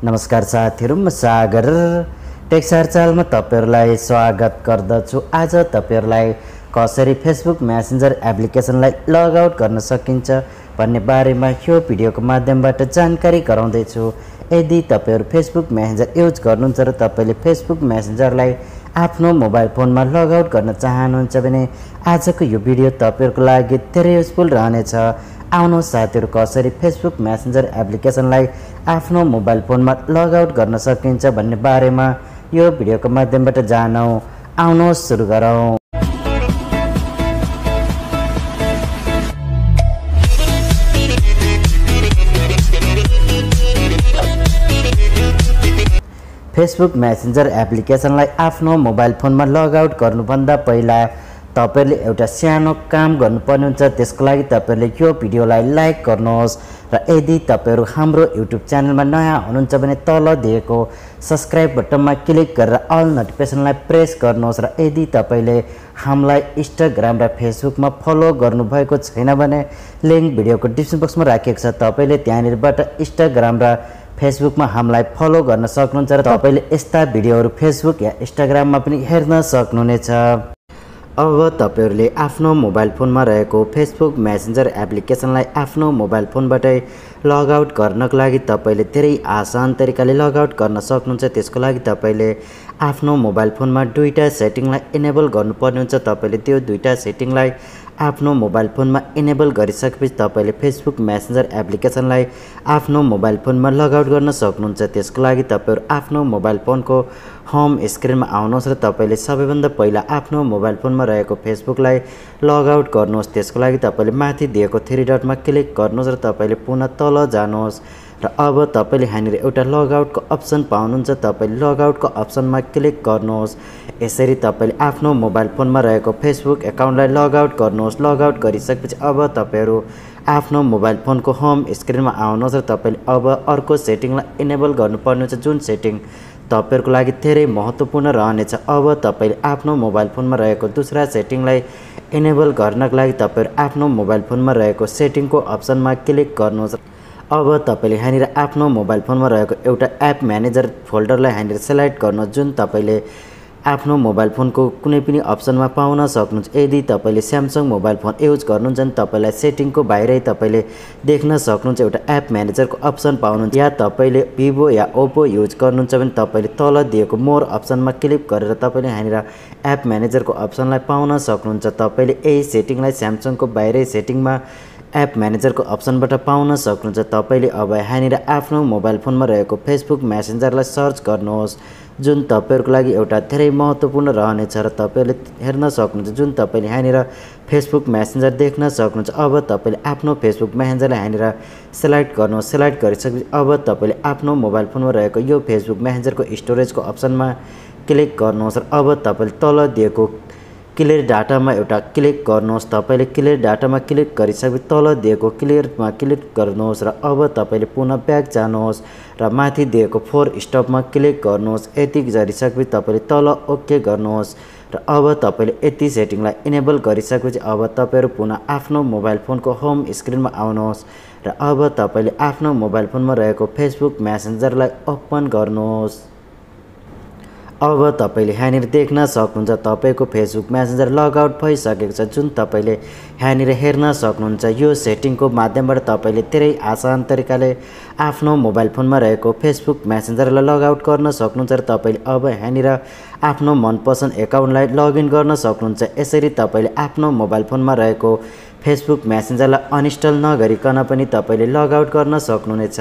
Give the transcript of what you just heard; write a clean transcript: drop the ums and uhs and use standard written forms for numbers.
नमस्कार साथीहरु, म सागर टेक सागर च्यानलमा तपाईहरुलाई स्वागत गर्दछु। आज तपाईहरुलाई कसरी फेसबुक मेसेन्जर एप्लिकेसनलाई लग आउट गर्न सकिन्छ भन्ने बारेमा यो भिडियोको माध्यमबाट जानकारी गराउँदै छु। यदि तपाईहरु फेसबुक मेसेन्जर युज गर्नुहुन्छ र तपाईले फेसबुक मेसेन्जरलाई आफ्नो मोबाइल फोनमा लग आउट गर्न चाहनुहुन्छ भने आजको यो भिडियो तपाईहरुको लागि धेरै युजफुल रहनेछ। आउनुहोस् साथीहरु, कसरी फेसबुक मेसेन्जर एप्लिकेसनलाई आफ्नो मोबाइल फोनमा लग आउट गर्न सकिन्छ भन्ने बारेमा यो भिडियोको माध्यमबाट जानौं। आउनुहोस् सुरु गरौं। फेसबुक मेसेन्जर एप्लिकेसनलाई आफ्नो मोबाइल फोनमा लग आउट गर्नुभन्दा पहिला तपाईले एउटा सानो काम गर्नुपर्ने हुन्छ। त्यसको लागि तपाईले यो भिडियोलाई लाइक गर्नुहोस् र यदि तपाईहरु हाम्रो युट्युब च्यानलमा नयाँ हुनुहुन्छ भने तल दिएको सब्स्क्राइब बटनमा क्लिक गरेर अल नोटिफिकेसनलाई प्रेस गर्नुहोस् र यदि तपाईले हामीलाई इन्स्टाग्राम र फेसबुकमा फलो गर्नुभएको छैन भने लिंक भिडियोको डिस्क्रिप्सन बक्समा राखिएको छ। तपाईले त्यहाँनिरबाट इन्स्टाग्राम र फेसबुकमा हामीलाई फलो गर्न सक्नुहुन्छ र तपाईले यस्ता भिडियोहरु फेसबुक या इन्स्टाग्राममा पनि हेर्न सक्नुहुनेछ। अब तपाईहरुले आफ्नो मोबाइल फोनमा रहेको फेसबुक मेसेन्जर एप्लिकेसनलाई आफ्नो मोबाइल फोनबाटै लग आउट गर्नको लागि तपाईले धेरै आसान तरिकाले लग आउट गर्न सक्नुहुन्छ। त्यसको लागि तपाईले आफ्नो मोबाइल फोनमा दुईटा सेटिङलाई इनेबल गर्नुपर्ने हुन्छ। तपाईले त्यो दुईटा सेटिङलाई आफ्नो मोबाइल फोनमा इनेबल गरिसकेपछि तपाईले फेसबुक मेसेन्जर एप्लिकेसनलाई आफ्नो मोबाइल फोनमा लग आउट गर्न सक्नुहुन्छ। त्यसको लागि तपाईहरु आफ्नो मोबाइल फोनको होम स्क्रिनमा आउनुहोस् र तपाईले सबैभन्दा पहिला आफ्नो मोबाइल फोनमा रहेको फेसबुकलाई लग आउट गर्नुहोस्। त्यसको लागि तपाईले माथि दिएको थ्री डटमा क्लिक गर्नुहोस् र तपाईले पुनः तल जानुहोस् र अब तपाईले यहाँनिर एउटा लग आउटको अप्सन पाउनुहुन्छ। तपाईले लग आउटको अप्सनमा क्लिक गर्नुहोस्। यसरी तपाईले आफ्नो मोबाइल फोनमा रहेको फेसबुक एकाउन्टलाई लग आउट गर्नुहोस्। लग आउट गरिसकेपछि अब तपाईहरु आफ्नो मोबाइल फोनको होम स्क्रिनमा आउनुहोस् र तपाईले अब अर्को सेटिङलाई इनेबल गर्नुपर्ने हुन्छ, जुन सेटिङ तपाईहरुको लागि धेरै महत्त्वपूर्ण रहनेछ। अब तपाईले आफ्नो मोबाइल फोनमा रहेको दूसरा सेटिङलाई इनेबल गर्नको लागि तपाईहरु आफ्नो मोबाइल फोनमा रहेको सेटिङको अप्सनमा क्लिक गर्नुहोस्। अब तपाईले यहाँनिर आफ्नो मोबाइल फोनमा रहेको एउटा एप म्यानेजर फोल्डरलाई यहाँनिर सेलेक्ट गर्नुहोस्, जुन तपाईले आफ्नो मोबाइल फोनको कुनै पनि अप्सनमा पाउन सक्नुहुन्छ। यदि तपाईले स्यामसङ मोबाइल फोन युज गर्नुहुन्छ भने तपाईलाई सेटिङको बाहिरै तपाईले देख्न सक्नुहुन्छ एउटा एप म्यानेजरको अप्सन पाउनुहुन्छ। या तपाईले भिभो या ओप्पो युज गर्नुहुन्छ भने तपाईले तल दिएको मोर अप्सनमा क्लिक गरेर तपाईले यहाँनिर एप म्यानेजरको अप्सनलाई पाउन सक्नुहुन्छ। तपाईले यही सेटिङलाई स्यामसङको बाहिरै सेटिङमा एप म्यानेजरको अप्सनबाट पाउन सक्नुहुन्छ। तपाईले अब यहाँनिर आफ्नो मोबाइल फोनमा रहेको फेसबुक मेसेन्जरलाई सर्च गर्नुहोस्, जुन तपाईहरुको लागि एउटा धेरै महत्त्वपूर्ण रहनेछ र तपाईले हेर्न सक्नुहुन्छ। जुन तपाईले यहाँनिर फेसबुक मेसेन्जर देख्न सक्नुहुन्छ। अब तपाईले आफ्नो फेसबुक मेसेन्जरलाई यहाँनिर सेलेक्ट गर्नुहोस्। सेलेक्ट गरिसकेपछि अब तपाईले आफ्नो मोबाइल फोनमा रहेको यो फेसबुक मेसेन्जरको स्टोरेजको अप्सनमा क्लिक गर्नुहोस् र अब तपाईले तल दिएको क्लियर डाटामा एउटा क्लिक गर्नुहोस्। तपाईले क्लियर डाटामा क्लिक गरिसकेपछि तल दिएको क्लियरमा क्लिक गर्नुहोस् र अब तपाईले पुनः ब्याक जानुहोस् र माथि दिएको फोर स्टपमा क्लिक गर्नुहोस्। यति गरिसकेपछि तपाईले तल ओके गर्नुहोस् र अब तपाईले यति सेटिङलाई इनेबल गरिसकेपछि अब तपाईहरु पुनः आफ्नो मोबाइल फोनको होम स्क्रिनमा आउनुहोस् र अब तपाईले आफ्नो मोबाइल फोनमा रहेको फेसबुक मेसेन्जरलाई ओपन गर्नुहोस्। अब तपाईले यहाँनिर देख्न सक्नुहुन्छ तपाईको फेसबुक मेसेन्जर लग आउट भइसकेको छ, जुन तपाईले यहाँनिर हेर्न सक्नुहुन्छ। यो सेटिङको माध्यमबाट तपाईले धेरै आसान तरिकाले आफ्नो मोबाइल फोनमा रहेको फेसबुक मेसेन्जरलाई लग आउट गर्न सक्नुहुन्छ र तपाईले अब यहाँनिर आफ्नो मनपसन्द एकाउन्टलाई लगइन गर्न सक्नुहुन्छ। यसरी तपाईले आफ्नो मोबाइल फोनमा रहेको फेसबुक मेसेन्जरलाई अनइन्स्टल नगरिकन पनि तपाईले लग आउट गर्न सक्नुहुनेछ।